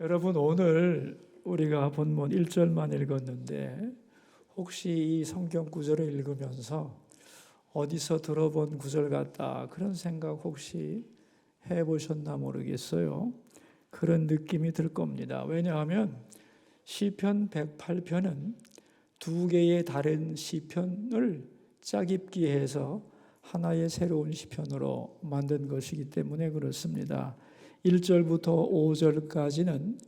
여러분, 오늘 우리가 본문 1절만 읽었는데 혹시 이 성경 구절을 읽으면서 어디서 들어본 구절 같다 그런 생각 혹시 해보셨나 모르겠어요. 그런 느낌이 들 겁니다. 왜냐하면 시편 108편은 두 개의 다른 시편을 짜깁기 해서 하나의 새로운 시편으로 만든 것이기 때문에 그렇습니다. 1절부터 5절까지는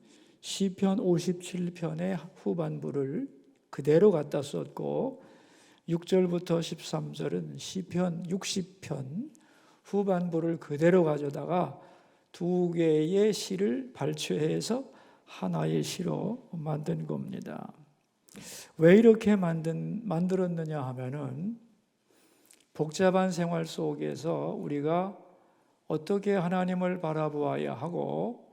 시편 57편의 후반부를 그대로 갖다 썼고 6절부터 13절은 시편 60편 후반부를 그대로 가져다가 두 개의 시를 발췌해서 하나의 시로 만든 겁니다. 왜 이렇게 만들었느냐 하면은 복잡한 생활 속에서 우리가 어떻게 하나님을 바라보아야 하고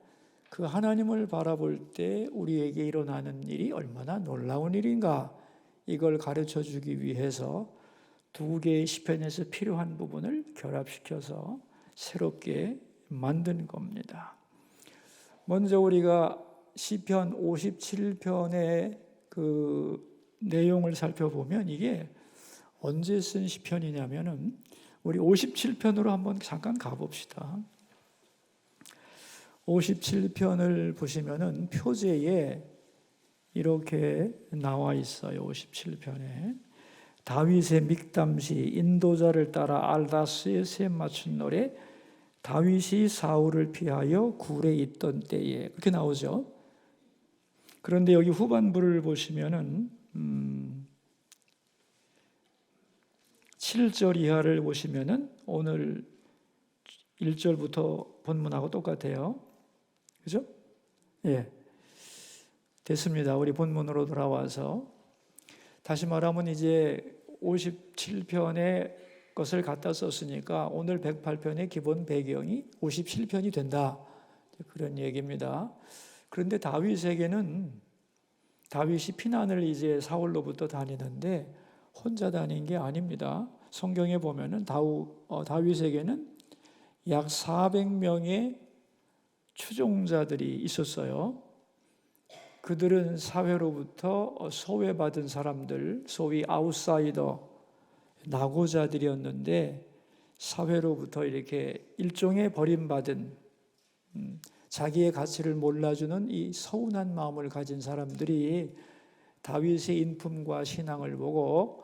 그 하나님을 바라볼 때 우리에게 일어나는 일이 얼마나 놀라운 일인가, 이걸 가르쳐 주기 위해서 두 개의 시편에서 필요한 부분을 결합시켜서 새롭게 만든 겁니다. 먼저 우리가 시편 57편의 그 내용을 살펴보면 이게 언제 쓴 시편이냐면은 우리 57편으로 한번 잠깐 가봅시다. 57편을 보시면은 표제에 이렇게 나와 있어요. 57편에 다윗의 믹담시, 인도자를 따라 알다스의 세 맞춘 노래, 다윗이 사울을 피하여 굴에 있던 때에, 그렇게 나오죠. 그런데 여기 후반부를 보시면은 7절 이하를 보시면은 오늘 1절부터 본문하고 똑같아요. 그죠? 예. 됐습니다. 우리 본문으로 돌아와서 다시 말하면 이제 57편의 것을 갖다 썼으니까 오늘 108편의 기본 배경이 57편이 된다. 그런 얘기입니다. 그런데 다윗에게는 다윗이 피난을 이제 사울로부터 다니는데 혼자 다닌 게 아닙니다. 성경에 보면은 다윗에게는 약 400명의 추종자들이 있었어요. 그들은 사회로부터 소외받은 사람들, 소위 아웃사이더, 낙오자들이었는데 사회로부터 이렇게 일종의 버림받은 자기의 가치를 몰라주는 이 서운한 마음을 가진 사람들이 다윗의 인품과 신앙을 보고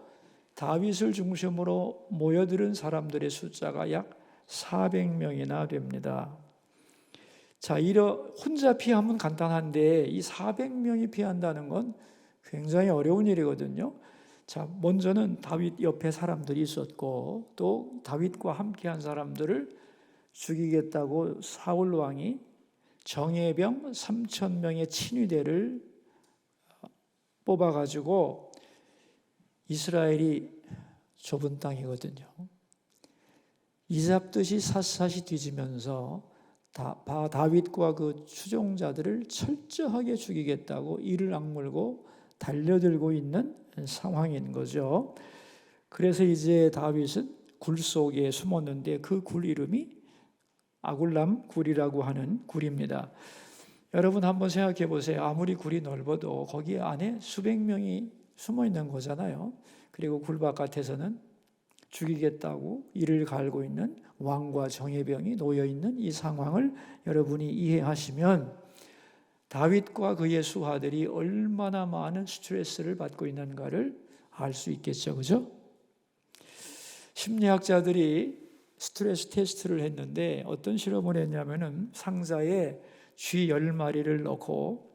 다윗을 중심으로 모여드는 사람들의 숫자가 약 400명이나 됩니다. 자, 혼자 피하면 간단한데 이 400명이 피한다는 건 굉장히 어려운 일이거든요. 자, 먼저는 다윗 옆에 사람들이 있었고 또 다윗과 함께한 사람들을 죽이겠다고 사울 왕이 정예병 3,000명의 친위대를 뽑아가지고, 이스라엘이 좁은 땅이거든요. 이잡듯이 샅샅이 뒤지면서 다윗과 그 추종자들을 철저하게 죽이겠다고 이를 악물고 달려들고 있는 상황인 거죠. 그래서 이제 다윗은 굴 속에 숨었는데 그 굴 이름이 아굴람 굴이라고 하는 굴입니다. 여러분 한번 생각해 보세요. 아무리 굴이 넓어도 거기 안에 수백 명이 숨어 있는 거잖아요. 그리고 굴 바깥에서는 죽이겠다고 이를 갈고 있는 왕과 정예병이 놓여 있는 이 상황을 여러분이 이해하시면 다윗과 그의 수하들이 얼마나 많은 스트레스를 받고 있는가를 알 수 있겠죠. 그죠? 심리학자들이 스트레스 테스트를 했는데 어떤 실험을 했냐면은 상자에 쥐 10마리를 넣고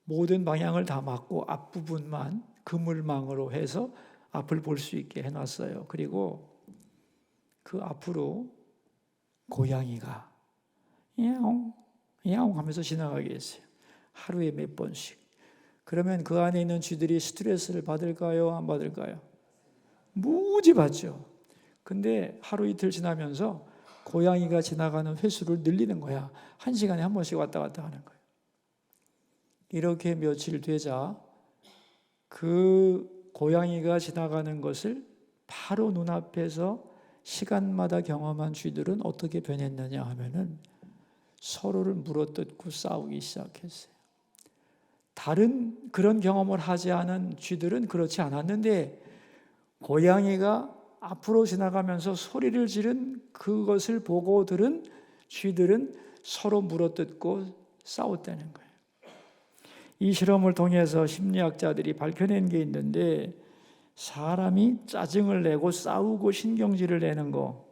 모든 방향을 다 막고 앞부분만 그물망으로 해서 앞을 볼 수 있게 해놨어요. 그리고 그 앞으로 고양이가 야옹 야옹 하면서 지나가게 했어요. 하루에 몇 번씩. 그러면 그 안에 있는 쥐들이 스트레스를 받을까요? 안 받을까요? 무지 받죠. 근데 하루 이틀 지나면서 고양이가 지나가는 횟수를 늘리는 거야. 1시간에 한 번씩 왔다 갔다 하는 거예요. 이렇게 며칠 되자 그 고양이가 지나가는 것을 바로 눈앞에서 시간마다 경험한 쥐들은 어떻게 변했느냐 하면은 서로를 물어뜯고 싸우기 시작했어요. 다른 그런 경험을 하지 않은 쥐들은 그렇지 않았는데 고양이가 앞으로 지나가면서 소리를 지른 그것을 보고 들은 쥐들은 서로 물어뜯고 싸웠다는 거예요. 이 실험을 통해서 심리학자들이 밝혀낸 게 있는데 사람이 짜증을 내고 싸우고 신경질을 내는 거,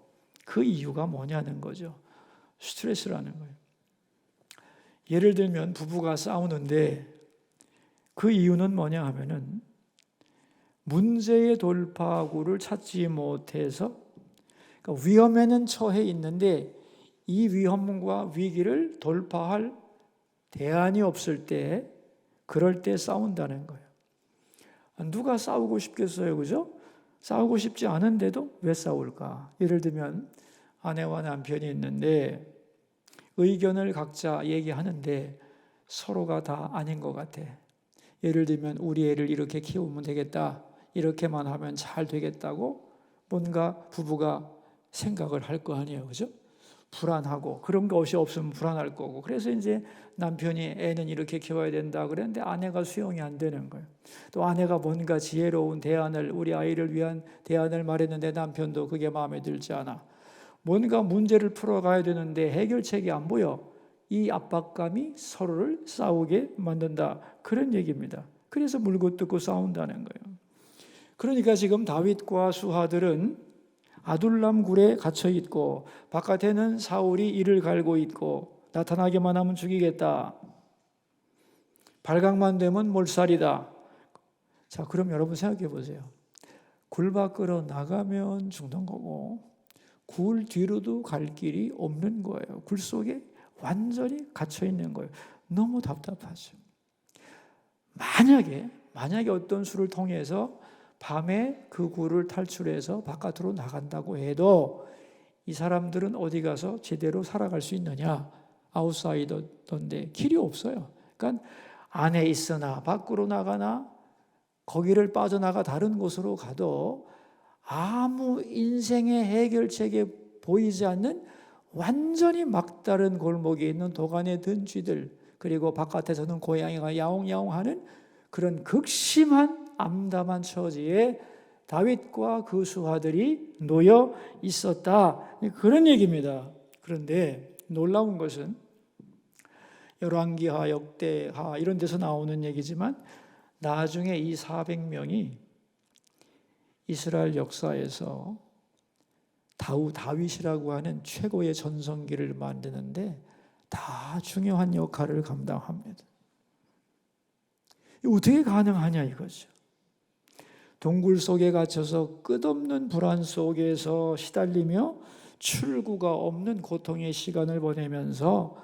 그 이유가 뭐냐는 거죠. 스트레스라는 거예요. 예를 들면 부부가 싸우는데 그 이유는 뭐냐 하면은 문제의 돌파구를 찾지 못해서, 그러니까 위험에는 처해 있는데 이 위험과 위기를 돌파할 대안이 없을 때, 그럴 때 싸운다는 거예요. 누가 싸우고 싶겠어요, 그죠? 싸우고 싶지 않은데도 왜 싸울까? 예를 들면 아내와 남편이 있는데 의견을 각자 얘기하는데 서로가 다 아닌 것 같아. 예를 들면 우리 애를 이렇게 키우면 되겠다, 이렇게만 하면 잘 되겠다고 뭔가 부부가 생각을 할 거 아니에요, 그죠? 불안하고 그런 것이 없으면 불안할 거고, 그래서 이제 남편이 애는 이렇게 키워야 된다 그랬는데 아내가 수용이 안 되는 거예요. 또 아내가 뭔가 지혜로운 대안을, 우리 아이를 위한 대안을 말했는데 남편도 그게 마음에 들지 않아. 뭔가 문제를 풀어가야 되는데 해결책이 안 보여. 이 압박감이 서로를 싸우게 만든다, 그런 얘기입니다. 그래서 물고 뜯고 싸운다는 거예요. 그러니까 지금 다윗과 수하들은 아둘람 굴에 갇혀 있고 바깥에는 사울이 이를 갈고 있고 나타나기만 하면 죽이겠다, 발각만 되면 몰살이다. 자, 그럼 여러분 생각해 보세요. 굴 밖으로 나가면 죽는 거고 굴 뒤로도 갈 길이 없는 거예요. 굴 속에 완전히 갇혀 있는 거예요. 너무 답답하죠. 만약에 어떤 수를 통해서 밤에 그 굴을 탈출해서 바깥으로 나간다고 해도 이 사람들은 어디 가서 제대로 살아갈 수 있느냐? 아웃사이더던데 길이 없어요. 그러니까 안에 있으나 밖으로 나가나 거기를 빠져나가 다른 곳으로 가도 아무 인생의 해결책에 보이지 않는 완전히 막다른 골목에 있는 도간에 든 쥐들, 그리고 바깥에서는 고양이가 야옹야옹하는 그런 극심한 암담한 처지에 다윗과 그 수하들이 놓여 있었다, 그런 얘기입니다. 그런데 놀라운 것은 열왕기하, 역대하 이런 데서 나오는 얘기지만 나중에 이 400명이 이스라엘 역사에서 다윗이라고 하는 최고의 전성기를 만드는데 다 중요한 역할을 감당합니다. 어떻게 가능하냐 이거죠. 동굴 속에 갇혀서 끝없는 불안 속에서 시달리며 출구가 없는 고통의 시간을 보내면서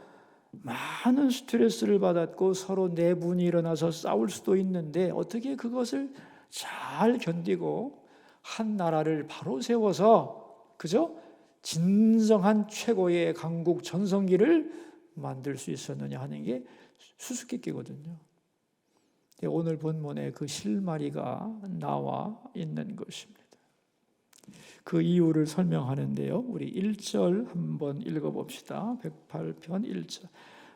많은 스트레스를 받았고 서로 내분이 일어나서 싸울 수도 있는데 어떻게 그것을 잘 견디고 한 나라를 바로 세워서, 그죠? 진정한 최고의 강국 전성기를 만들 수 있었느냐 하는 게 수수께끼거든요. 오늘 본문에 그 실마리가 나와 있는 것입니다. 그 이유를 설명하는데요. 우리 1절 한번 읽어봅시다. 108편 1절.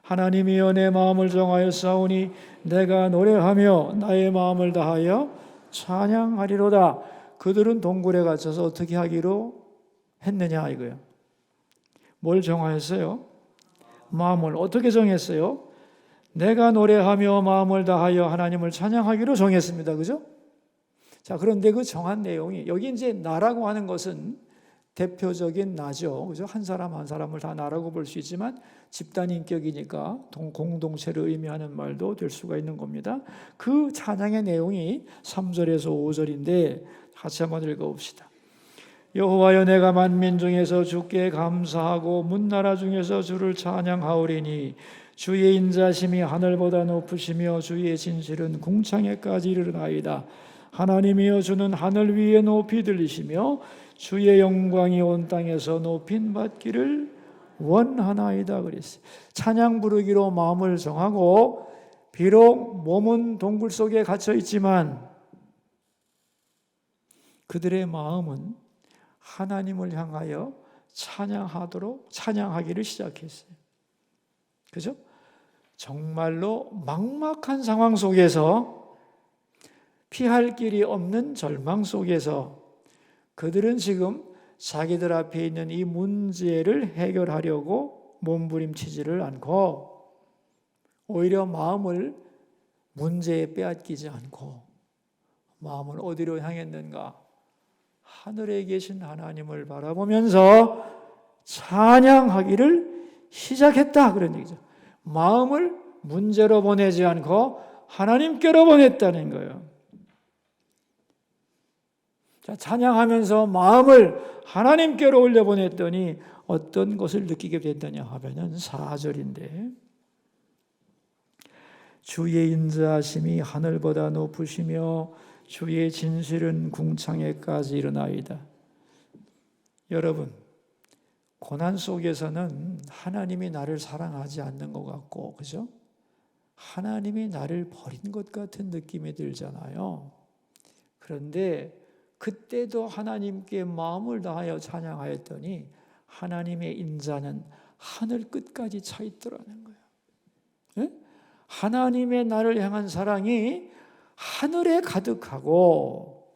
하나님이여 내 마음을 정하였사오니 내가 노래하며 나의 마음을 다하여 찬양하리로다. 그들은 동굴에 갇혀서 어떻게 하기로 했느냐 이거예요. 뭘 정하였어요? 마음을 어떻게 정했어요? 내가 노래하며 마음을 다하여 하나님을 찬양하기로 정했습니다. 그죠? 자, 그런데 그 정한 내용이, 여기 이제 나라고 하는 것은 대표적인 나죠. 그죠? 한 사람 한 사람을 다 나라고 볼 수 있지만 집단 인격이니까 공동체를 의미하는 말도 될 수가 있는 겁니다. 그 찬양의 내용이 3절에서 5절인데 같이 한번 읽어봅시다. 여호와여 내가 만민 중에서 주께 감사하고 문나라 중에서 주를 찬양하오리니 주의 인자심이 하늘보다 높으시며 주의 진실은 궁창에까지 이르나이다. 하나님이여 주는 하늘 위에 높이 들리시며 주의 영광이 온 땅에서 높임 받기를 원하나이다 그랬어요. 찬양 부르기로 마음을 정하고 비록 몸은 동굴 속에 갇혀 있지만 그들의 마음은 하나님을 향하여 찬양하기를 시작했어요. 그죠? 정말로 막막한 상황 속에서 피할 길이 없는 절망 속에서 그들은 지금 자기들 앞에 있는 이 문제를 해결하려고 몸부림치지를 않고 오히려 마음을 문제에 빼앗기지 않고 마음을 어디로 향했는가? 하늘에 계신 하나님을 바라보면서 찬양하기를 시작했다 그런 얘기죠. 마음을 문제로 보내지 않고 하나님께로 보냈다는 거예요. 자, 찬양하면서 마음을 하나님께로 올려보냈더니 어떤 것을 느끼게 됐더냐 하면은 4절인데 주의 인자하심이 하늘보다 높으시며 주의 진실은 궁창에까지 이르나이다. 여러분, 고난 속에서는 하나님이 나를 사랑하지 않는 것 같고, 그죠? 하나님이 나를 버린 것 같은 느낌이 들잖아요. 그런데 그때도 하나님께 마음을 다하여 찬양하였더니 하나님의 인자는 하늘 끝까지 차 있더라는 거예요. 네? 하나님의 나를 향한 사랑이 하늘에 가득하고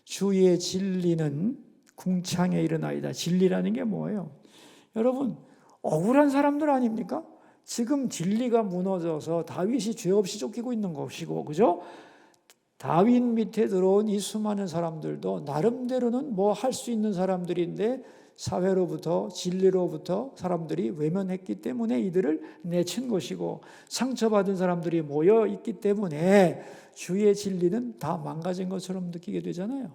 주의 진리는 궁창에 이르나이다. 진리라는 게 뭐예요? 여러분, 억울한 사람들 아닙니까? 지금 진리가 무너져서 다윗이 죄 없이 쫓기고 있는 것이고, 그죠? 다윗 밑에 들어온 이 수많은 사람들도 나름대로는 뭐 할 수 있는 사람들인데 사회로부터 진리로부터 사람들이 외면했기 때문에 이들을 내친 것이고 상처받은 사람들이 모여 있기 때문에 주의 진리는 다 망가진 것처럼 느끼게 되잖아요.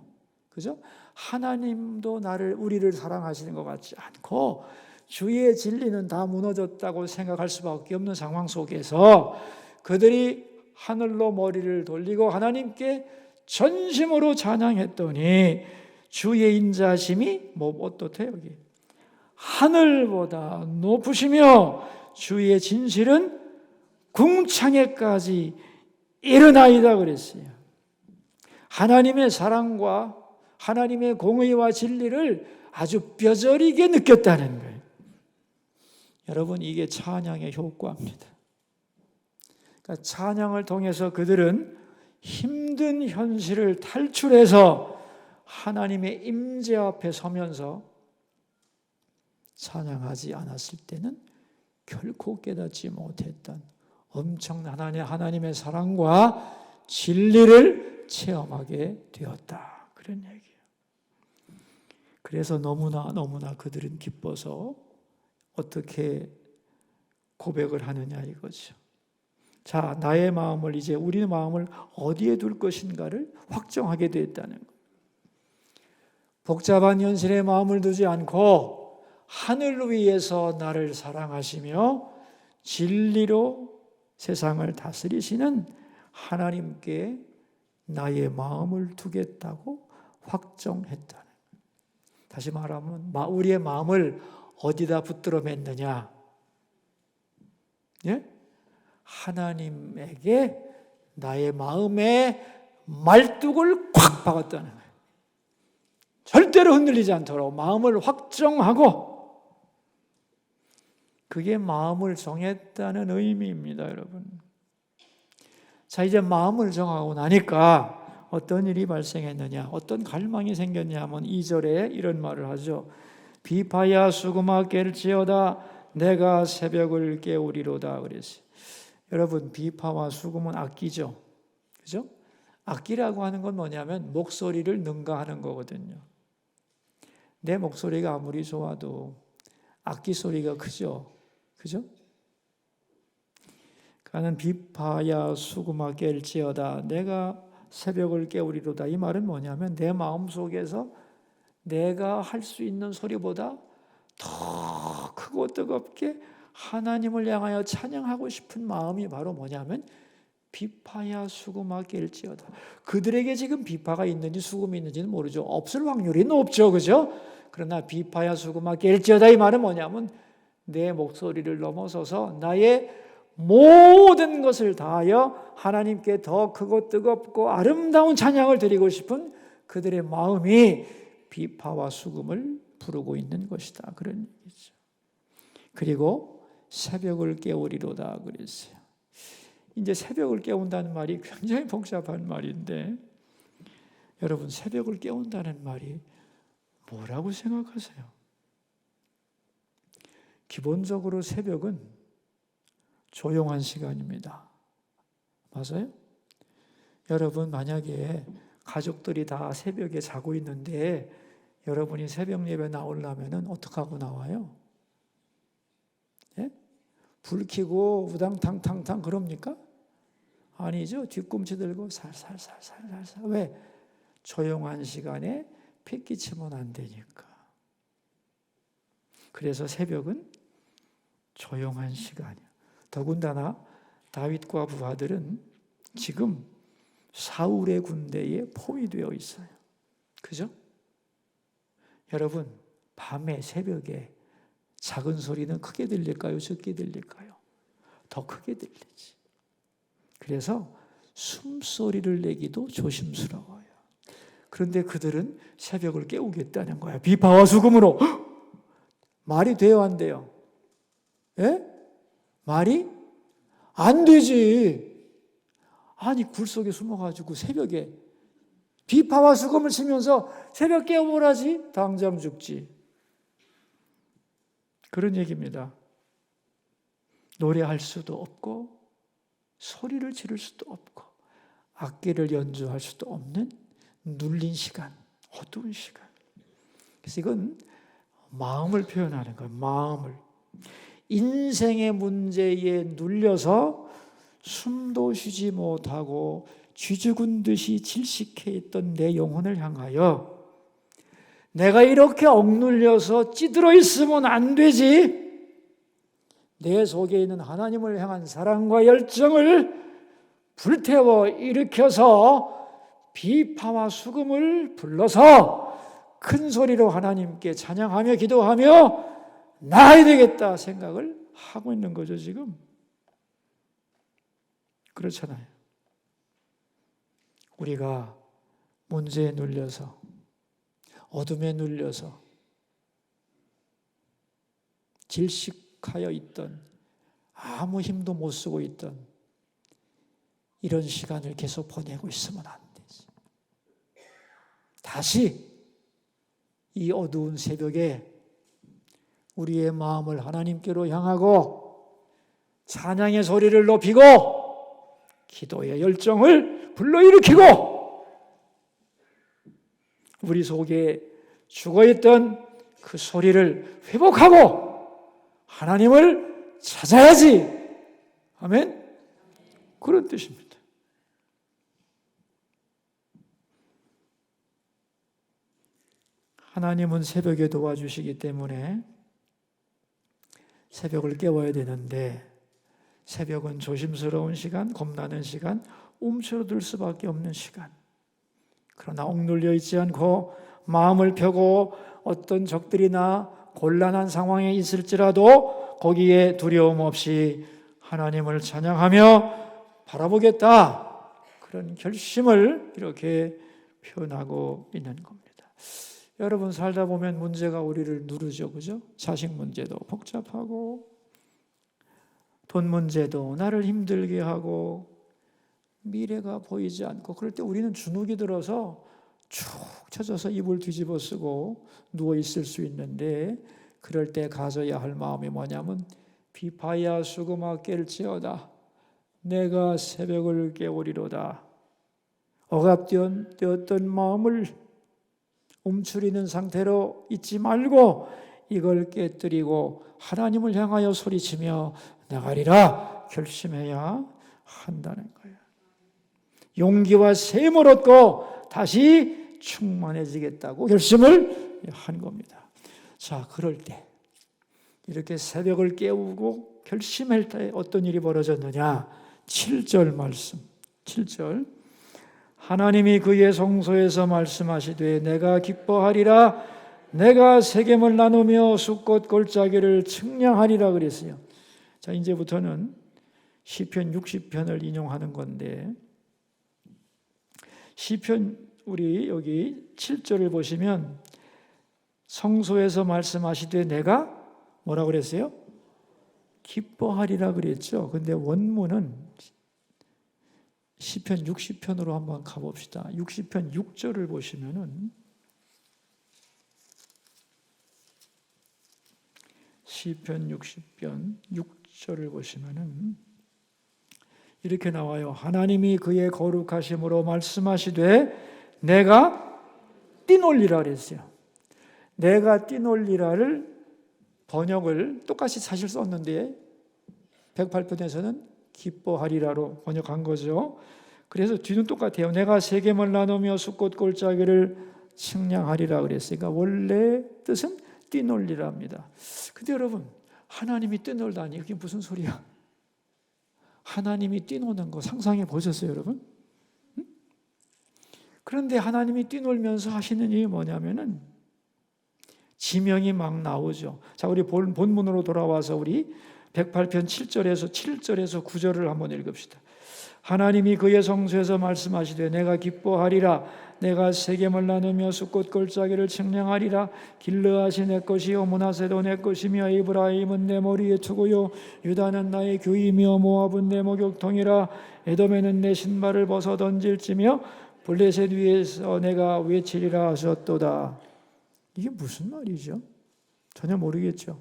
그죠? 하나님도 우리를 사랑하시는 것 같지 않고 주의 진리는 다 무너졌다고 생각할 수밖에 없는 상황 속에서 그들이 하늘로 머리를 돌리고 하나님께 전심으로 찬양했더니 주의 인자심이 뭐 어떻대요? 여기 하늘보다 높으시며 주의 진실은 궁창에까지 이르나이다 그랬어요. 하나님의 사랑과 하나님의 공의와 진리를 아주 뼈저리게 느꼈다는 거예요. 여러분, 이게 찬양의 효과입니다. 그러니까 찬양을 통해서 그들은 힘든 현실을 탈출해서 하나님의 임재 앞에 서면서 찬양하지 않았을 때는 결코 깨닫지 못했던 엄청난 하나님의 사랑과 진리를 체험하게 되었다. 그런 얘기예요. 그래서 너무나 그들은 기뻐서 어떻게 고백을 하느냐 이거죠. 자, 나의 마음을 이제 우리 마음을 어디에 둘 것인가를 확정하게 되었다는 거예요. 복잡한 현실에 마음을 두지 않고 하늘 위에서 나를 사랑하시며 진리로 세상을 다스리시는 하나님께 나의 마음을 두겠다고 확정했다는 거예요. 다시 말하면 우리의 마음을 어디다 붙들어 맸느냐? 예? 하나님에게 나의 마음에 말뚝을 콱 박았다는 거예요. 절대로 흔들리지 않도록 마음을 확정하고 그게 마음을 정했다는 의미입니다, 여러분. 자, 이제 마음을 정하고 나니까 어떤 일이 발생했느냐, 어떤 갈망이 생겼냐 하면 2절에 이런 말을 하죠. 비파야 수금아 깰지어다 내가 새벽을 깨우리로다 그랬어요. 여러분, 비파와 수금은 악기죠. 그죠? 악기라고 하는 건 뭐냐면 목소리를 능가하는 거거든요. 내 목소리가 아무리 좋아도 악기 소리가 크죠. 그죠? 가는 비파야 수금아 깰지어다 내가 새벽을 깨우리로다. 이 말은 뭐냐면 내 마음속에서 내가 할 수 있는 소리보다 더 크고 뜨겁게 하나님을 향하여 찬양하고 싶은 마음이 바로 뭐냐면 비파야 수금아 깰지어다. 그들에게 지금 비파가 있는지 수금이 있는지는 모르죠. 없을 확률이 높죠. 그죠? 그러나 비파야 수금아 깰지어다 이 말은 뭐냐면 내 목소리를 넘어서서 나의 모든 것을 다하여 하나님께 더 크고 뜨겁고 아름다운 찬양을 드리고 싶은 그들의 마음이 비파와 수금을 부르고 있는 것이다. 그런 얘기죠. 그리고 새벽을 깨우리로다 그랬어요. 이제 새벽을 깨운다는 말이 굉장히 복잡한 말인데 여러분 새벽을 깨운다는 말이 뭐라고 생각하세요? 기본적으로 새벽은 조용한 시간입니다. 맞아요? 여러분 만약에 가족들이 다 새벽에 자고 있는데 여러분이 새벽 예배 나오려면 어떻게 하고 나와요? 예? 불 켜고 우당탕탕탕 그럽니까? 아니죠. 뒤꿈치 들고 살살살살살살. 왜? 조용한 시간에 피 끼치면 안 되니까. 그래서 새벽은 조용한 시간이야. 더군다나 다윗과 부하들은 지금 사울의 군대에 포위되어 있어요. 그죠? 여러분, 밤에 새벽에 작은 소리는 크게 들릴까요? 적게 들릴까요? 더 크게 들리지. 그래서 숨소리를 내기도 조심스러워요. 그런데 그들은 새벽을 깨우겠다는 거야. 비파와 수금으로. 말이 돼요, 안 돼요? 예? 말이 안 되지. 아니 굴 속에 숨어가지고 새벽에 비파와 수금을 치면서 새벽 깨워보라지 당장 죽지. 그런 얘기입니다. 노래할 수도 없고 소리를 지를 수도 없고 악기를 연주할 수도 없는 눌린 시간, 어두운 시간. 그래서 이건 마음을 표현하는 거예요. 마음을. 인생의 문제에 눌려서 숨도 쉬지 못하고 쥐죽은 듯이 질식해 있던 내 영혼을 향하여 내가 이렇게 억눌려서 찌들어 있으면 안 되지. 내 속에 있는 하나님을 향한 사랑과 열정을 불태워 일으켜서 비파와 수금을 불러서 큰 소리로 하나님께 찬양하며 기도하며 나아야 되겠다 생각을 하고 있는 거죠 지금. 그렇잖아요. 우리가 문제에 눌려서 어둠에 눌려서 질식하여 있던 아무 힘도 못 쓰고 있던 이런 시간을 계속 보내고 있으면 안 되지. 다시 이 어두운 새벽에 우리의 마음을 하나님께로 향하고 찬양의 소리를 높이고 기도의 열정을 불러일으키고 우리 속에 죽어있던 그 소리를 회복하고 하나님을 찾아야지. 아멘? 그런 뜻입니다. 하나님은 새벽에 도와주시기 때문에 새벽을 깨워야 되는데 새벽은 조심스러운 시간, 겁나는 시간, 움츠러들 수밖에 없는 시간. 그러나 억눌려 있지 않고 마음을 펴고 어떤 적들이나 곤란한 상황에 있을지라도 거기에 두려움 없이 하나님을 찬양하며 바라보겠다. 그런 결심을 이렇게 표현하고 있는 겁니다. 여러분 살다 보면 문제가 우리를 누르죠. 그죠? 자식 문제도 복잡하고 돈 문제도 나를 힘들게 하고 미래가 보이지 않고 그럴 때 우리는 주눅이 들어서 축 처져서 이불 뒤집어 쓰고 누워 있을 수 있는데 그럴 때 가져야 할 마음이 뭐냐면 비파야 수금아 깰지어다 내가 새벽을 깨우리로다. 억압되었던 마음을 움츠리는 상태로 있지 말고 이걸 깨뜨리고 하나님을 향하여 소리치며 나가리라 결심해야 한다는 거예요. 용기와 셈을 얻고 다시 충만해지겠다고 결심을 한 겁니다. 자, 그럴 때 이렇게 새벽을 깨우고 결심할 때 어떤 일이 벌어졌느냐? 7절 말씀 7절 하나님이 그의 성소에서 말씀하시되 내가 기뻐하리라 내가 세겜을 나누며 숫꽃 골짜기를 측량하리라 그랬어요. 자, 이제부터는 시편 60편을 인용하는 건데 시편 우리 여기 7절을 보시면 성소에서 말씀하시되 내가 뭐라고 그랬어요? 기뻐하리라 그랬죠. 근데 원문은 시편 60편으로 한번 가봅시다. 60편 6절을 보시면은 시편 60편 6절을 보시면은 이렇게 나와요. 하나님이 그의 거룩하심으로 말씀하시되 내가 뛰놀리라 그랬어요. 내가 뛰놀리라를 번역을 똑같이 사실 썼는데 108편에서는 기뻐하리라로 번역한 거죠. 그래서 뒤는 똑같아요. 내가 세겜을 나누며 숫꽃 골짜기를 측량하리라 그랬으니까 원래 뜻은 뛰놀리랍니다. 근데 여러분, 하나님이 뛰놀다니 그게 무슨 소리야? 하나님이 뛰노는 거 상상해 보셨어요, 여러분? 그런데 하나님이 뛰놀면서 하시는 일이 뭐냐면은 지명이 막 나오죠. 자, 우리 본문으로 돌아와서 우리 108편 7절에서 9절을 한번 읽읍시다. 하나님이 그의 성소에서 말씀하시되 내가 기뻐하리라. 내가 세겜을 나누며 숫꽃 골짜기를 측량하리라. 길르앗이 내 것이요 므낫세도 내 것이며 에브라임은 내 머리에 투고요 유다는 나의 규이며 모압은 내 목욕통이라. 에돔에는 내 신발을 벗어 던질지며 블레셋 위에서 내가 외치리라 하셨도다. 이게 무슨 말이죠? 전혀 모르겠죠.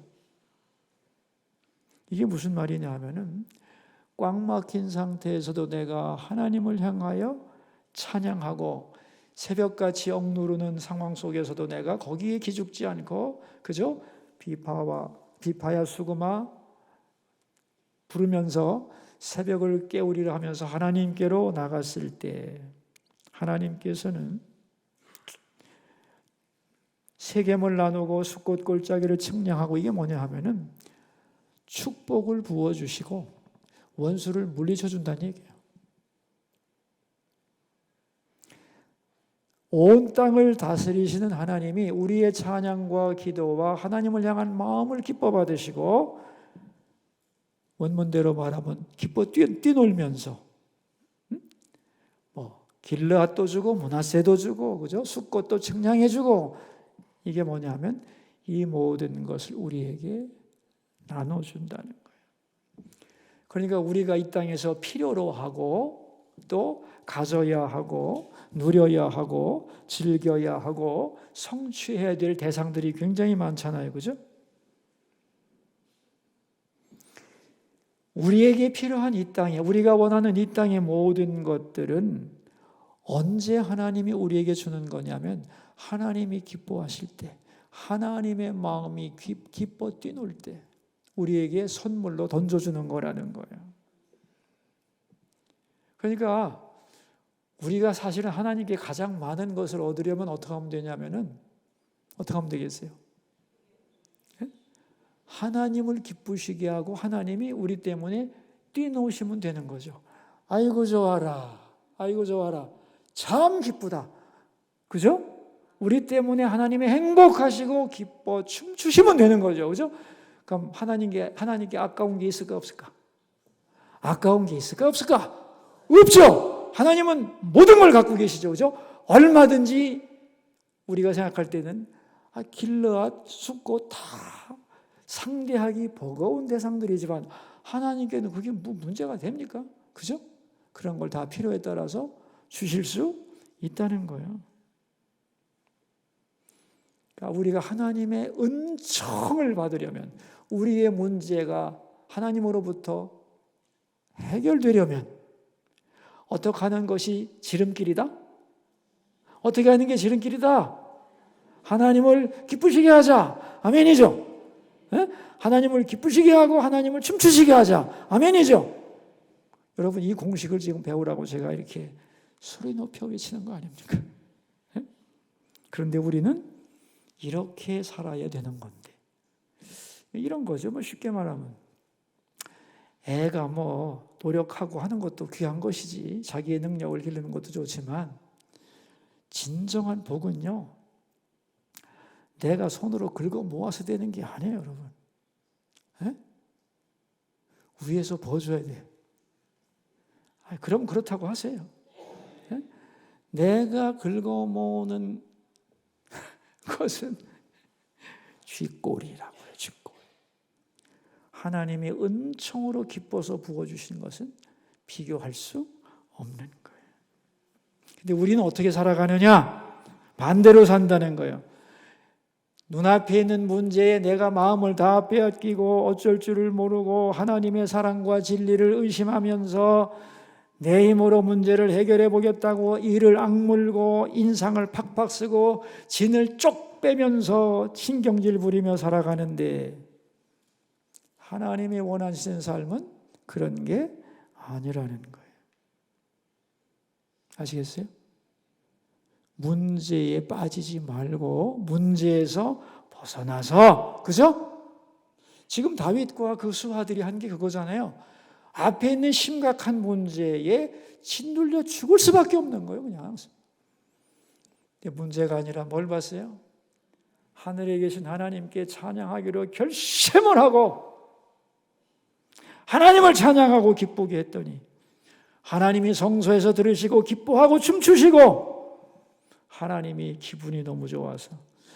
이게 무슨 말이냐 하면은 꽉 막힌 상태에서도 내가 하나님을 향하여 찬양하고 새벽같이 억누르는 상황 속에서도 내가 거기에 기죽지 않고 그저 비파야 수구마 부르면서 새벽을 깨우리라 하면서 하나님께로 나갔을 때 하나님께서는 세겜을 나누고 숫꽃 골짜기를 측량하고 이게 뭐냐 하면은 축복을 부어주시고 원수를 물리쳐 준다는 얘기예요. 온 땅을 다스리시는 하나님이 우리의 찬양과 기도와 하나님을 향한 마음을 기뻐 받으시고 원문대로 말하면 기뻐 뛰놀면서 길르앗도 주고 므낫세도 주고 그죠? 숫꽃도 측량해 주고 이게 뭐냐면 이 모든 것을 우리에게 나눠 준다는 거예요. 그러니까 우리가 이 땅에서 필요로 하고 또 가져야 하고 누려야 하고 즐겨야 하고 성취해야 될 대상들이 굉장히 많잖아요. 그죠? 우리에게 필요한 이 땅에 우리가 원하는 이 땅의 모든 것들은 언제 하나님이 우리에게 주는 거냐면 하나님이 기뻐하실 때 하나님의 마음이 기뻐 뛰놀 때 우리에게 선물로 던져주는 거라는 거예요. 그러니까 우리가 사실은 하나님께 가장 많은 것을 얻으려면 어떻게 하면 되냐면은 어떻게 하면 되겠어요? 하나님을 기쁘시게 하고 하나님이 우리 때문에 뛰노시면 되는 거죠. 아이고 좋아라. 아이고 좋아라. 참 기쁘다. 그죠? 우리 때문에 하나님이 행복하시고 기뻐 춤추시면 되는 거죠. 그죠? 그럼 하나님께 아까운 게 있을까 없을까? 아까운 게 있을까 없을까? 없죠. 하나님은 모든 걸 갖고 계시죠. 그죠? 얼마든지 우리가 생각할 때는 길르앗, 숫꽃 다 상대하기 버거운 대상들이지만 하나님께는 그게 문제가 됩니까? 그죠? 그런 걸 다 필요에 따라서 주실 수 있다는 거예요. 그러니까 우리가 하나님의 은총을 받으려면 우리의 문제가 하나님으로부터 해결되려면 어떻게 하는 것이 지름길이다? 어떻게 하는 게 지름길이다? 하나님을 기쁘시게 하자. 아멘이죠? 네? 하나님을 기쁘시게 하고 하나님을 춤추시게 하자. 아멘이죠? 여러분 이 공식을 지금 배우라고 제가 이렇게 소리 높여 외치는 거 아닙니까? 네? 그런데 우리는 이렇게 살아야 되는 건데 이런 거죠. 쉽게 말하면 애가 노력하고 하는 것도 귀한 것이지 자기의 능력을 기르는 것도 좋지만 진정한 복은요 내가 손으로 긁어 모아서 되는 게 아니에요, 여러분. 에? 위에서 버줘야 돼요. 그럼 그렇다고 하세요. 에? 내가 긁어 모으는 것은 쥐꼬리라고요, 쥐꼬리. 하나님이 은총으로 기뻐서 부어주신 것은 비교할 수 없는 거예요. 근데 우리는 어떻게 살아가느냐? 반대로 산다는 거예요. 눈앞에 있는 문제에 내가 마음을 다 빼앗기고 어쩔 줄을 모르고 하나님의 사랑과 진리를 의심하면서 내 힘으로 문제를 해결해 보겠다고 이를 악물고 인상을 팍팍 쓰고 진을 쪽 빼면서 신경질 부리며 살아가는데, 하나님이 원하시는 삶은 그런 게 아니라는 거예요. 아시겠어요? 문제에 빠지지 말고 문제에서 벗어나서, 그죠? 지금 다윗과 그 수하들이 한 게 그거잖아요. 앞에 있는 심각한 문제에 짓눌려 죽을 수밖에 없는 거예요, 그냥. 문제가 아니라 뭘 봤어요? 하늘에 계신 하나님께 찬양하기로 결심을 하고 하나님을 찬양하고 기쁘게 했더니 하나님이 성소에서 들으시고 기뻐하고 춤추시고 하나님이 기분이 너무 좋아서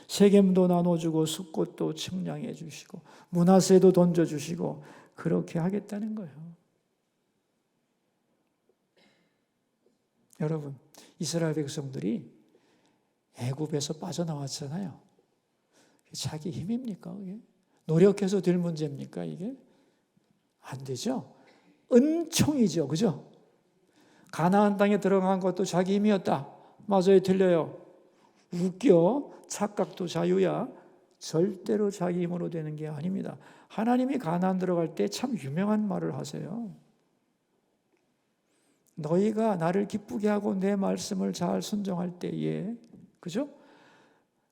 세겜도 나눠주고 숫꽃도 측량해 주시고 문하세도 던져주시고 그렇게 하겠다는 거예요. 여러분, 이스라엘 백성들이 애굽에서 빠져나왔잖아요. 자기 힘입니까? 이게? 노력해서 될 문제입니까? 이게? 안 되죠. 은총이죠. 그죠? 가나안 땅에 들어간 것도 자기 힘이었다. 맞아요. 틀려요. 웃겨. 착각도 자유야. 절대로 자기 힘으로 되는 게 아닙니다. 하나님이 가나안 들어갈 때 참 유명한 말을 하세요. 너희가 나를 기쁘게 하고 내 말씀을 잘 순종할 때에, 그죠?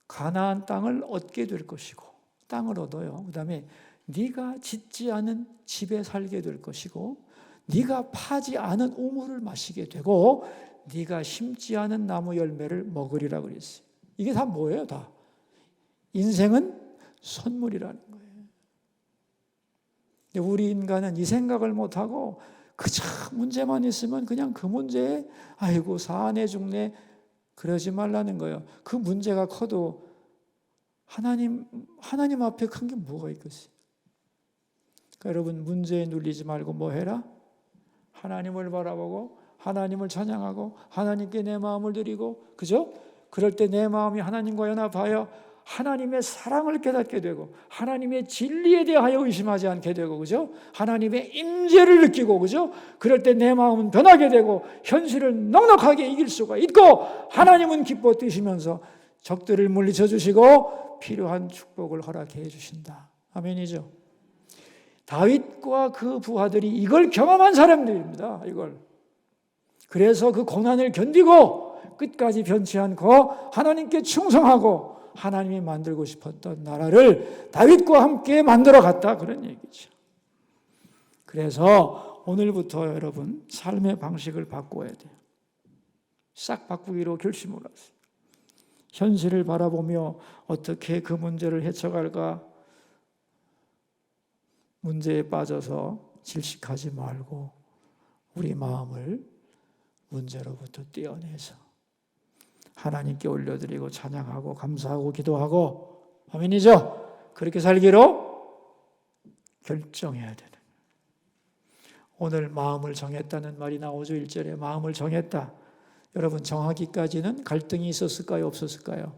가나안 땅을 얻게 될 것이고, 땅을 얻어요. 그 다음에 네가 짓지 않은 집에 살게 될 것이고, 네가 파지 않은 우물을 마시게 되고, 네가 심지 않은 나무 열매를 먹으리라 그랬어요. 이게 다 뭐예요? 다 인생은 선물이라는 거예요. 근데 우리 인간은 이 생각을 못하고 그저 문제만 있으면 그냥 그 문제에 아이고 사네 죽네 그러지 말라는 거예요. 그 문제가 커도 하나님 앞에 큰 게 뭐가 있겠어요? 그러니까 여러분, 문제에 눌리지 말고 뭐 해라? 하나님을 바라보고 하나님을 찬양하고 하나님께 내 마음을 드리고, 그죠? 그럴 때 내 마음이 하나님과 연합하여 하나님의 사랑을 깨닫게 되고 하나님의 진리에 대하여 의심하지 않게 되고, 그죠? 하나님의 임재를 느끼고, 그죠? 그럴 때 내 마음은 변하게 되고 현실을 넉넉하게 이길 수가 있고 하나님은 기뻐 뛰시면서 적들을 물리쳐 주시고 필요한 축복을 허락해 주신다. 아멘이죠. 다윗과 그 부하들이 이걸 경험한 사람들입니다. 이걸. 그래서 그 고난을 견디고 끝까지 변치 않고 하나님께 충성하고 하나님이 만들고 싶었던 나라를 다윗과 함께 만들어 갔다, 그런 얘기죠. 그래서 오늘부터 여러분 삶의 방식을 바꿔야 돼요. 싹 바꾸기로 결심을 하세요. 현실을 바라보며 어떻게 그 문제를 헤쳐갈까? 문제에 빠져서 질식하지 말고 우리 마음을 문제로부터 떼어내서 하나님께 올려드리고 찬양하고 감사하고 기도하고, 아멘이죠? 그렇게 살기로 결정해야 되는. 오늘 마음을 정했다는 말이 나오죠. 1절에 마음을 정했다. 여러분, 정하기까지는 갈등이 있었을까요? 없었을까요?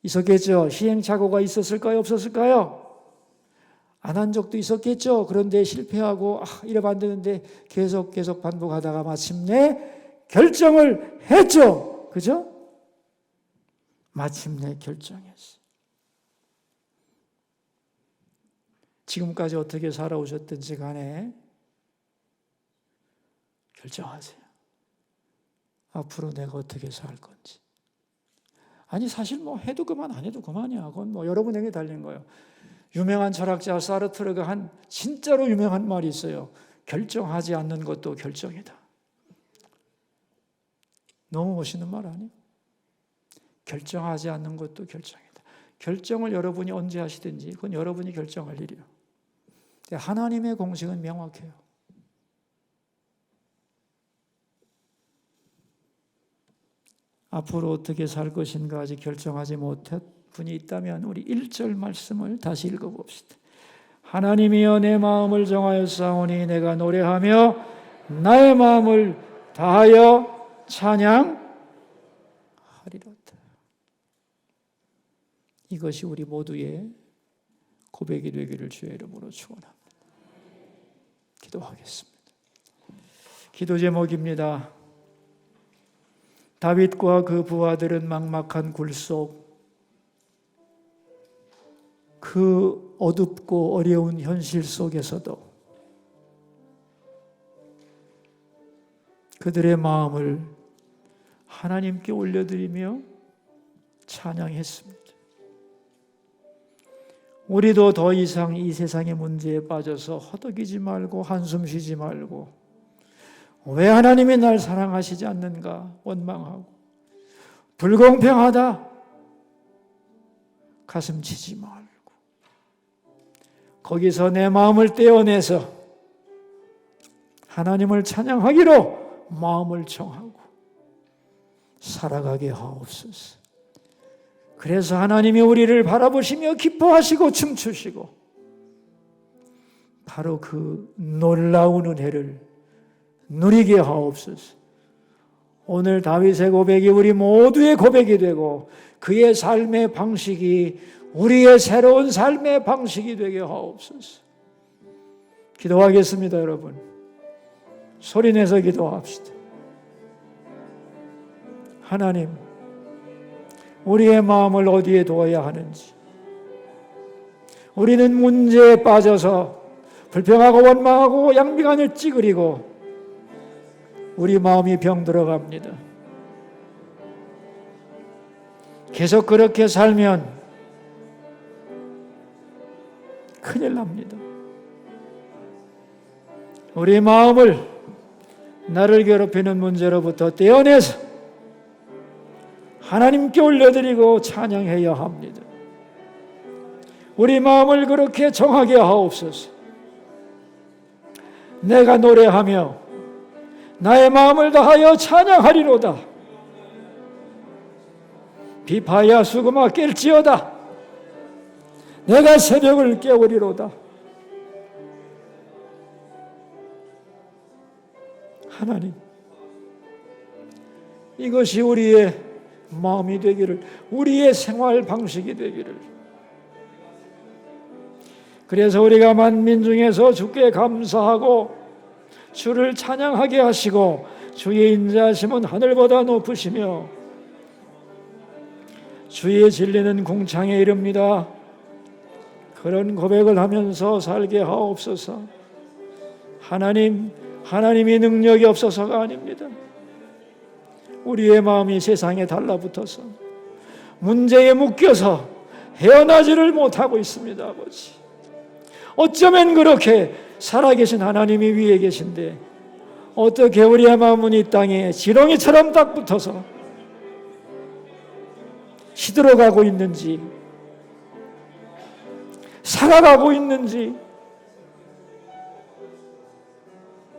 있었겠죠. 시행착오가 있었을까요? 없었을까요? 안 한 적도 있었겠죠. 그런데 실패하고 이러면 안 되는데 계속 반복하다가 마침내 결정을 했죠. 그죠? 마침내 결정했어요. 지금까지 어떻게 살아오셨든지 간에 결정하세요. 앞으로 내가 어떻게 살 건지. 아니 사실 뭐 해도 그만 안 해도 그만이야. 그건 뭐 여러분에게 달린 거예요. 유명한 철학자 사르트르가 한 진짜로 유명한 말이 있어요. 결정하지 않는 것도 결정이다. 너무 멋있는 말 아니에요? 결정하지 않는 것도 결정이다. 결정을 여러분이 언제 하시든지 그건 여러분이 결정할 일이에요. 하나님의 공식은 명확해요. 앞으로 어떻게 살 것인가 아직 결정하지 못한 분이 있다면 우리 1절 말씀을 다시 읽어봅시다. 하나님이여 내 마음을 정하였사오니 내가 노래하며 나의 마음을 다하여 찬양하리로다. 이것이 우리 모두의 고백이 되기를 주의 이름으로 축원합니다. 기도하겠습니다. 기도 제목입니다. 다윗과 그 부하들은 막막한 굴속, 그 어둡고 어려운 현실 속에서도 그들의 마음을 하나님께 올려드리며 찬양했습니다. 우리도 더 이상 이 세상의 문제에 빠져서 허덕이지 말고 한숨 쉬지 말고 왜 하나님이 날 사랑하시지 않는가 원망하고 불공평하다 가슴 치지 말고 거기서 내 마음을 떼어내서 하나님을 찬양하기로 마음을 정하고 살아가게 하옵소서. 그래서 하나님이 우리를 바라보시며 기뻐하시고 춤추시고 바로 그 놀라운 은혜를 누리게 하옵소서. 오늘 다윗의 고백이 우리 모두의 고백이 되고 그의 삶의 방식이 우리의 새로운 삶의 방식이 되게 하옵소서. 기도하겠습니다, 여러분. 소리내서 기도합시다. 하나님, 우리의 마음을 어디에 두어야 하는지, 우리는 문제에 빠져서 불평하고 원망하고 양비간을 찌그리고 우리 마음이 병들어갑니다. 계속 그렇게 살면 큰일 납니다. 우리 마음을 나를 괴롭히는 문제로부터 떼어내서 하나님께 올려드리고 찬양해야 합니다. 우리 마음을 그렇게 정하게 하옵소서. 내가 노래하며 나의 마음을 다하여 찬양하리로다. 비파야 수금아 깰지어다. 내가 새벽을 깨우리로다. 하나님, 이것이 우리의 마음이 되기를, 우리의 생활 방식이 되기를. 그래서 우리가 만민 중에서 주께 감사하고 주를 찬양하게 하시고 주의 인자하심은 하늘보다 높으시며 주의 진리는 궁창에 이릅니다. 그런 고백을 하면서 살게 하옵소서. 하나님, 하나님이 능력이 없어서가 아닙니다. 우리의 마음이 세상에 달라붙어서 문제에 묶여서 헤어나지를 못하고 있습니다. 아버지, 어쩌면 그렇게 살아계신 하나님이 위에 계신데 어떻게 우리의 마음은 이 땅에 지렁이처럼 딱 붙어서 시들어가고 있는지, 살아가고 있는지,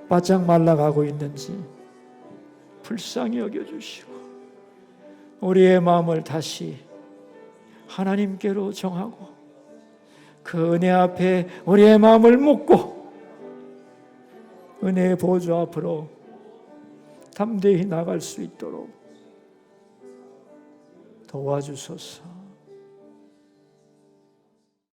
바짝 말라가고 있는지 불쌍히 여겨주시고 우리의 마음을 다시 하나님께로 정하고 그 은혜 앞에 우리의 마음을 묻고 은혜의 보좌 앞으로 담대히 나갈 수 있도록 도와주소서.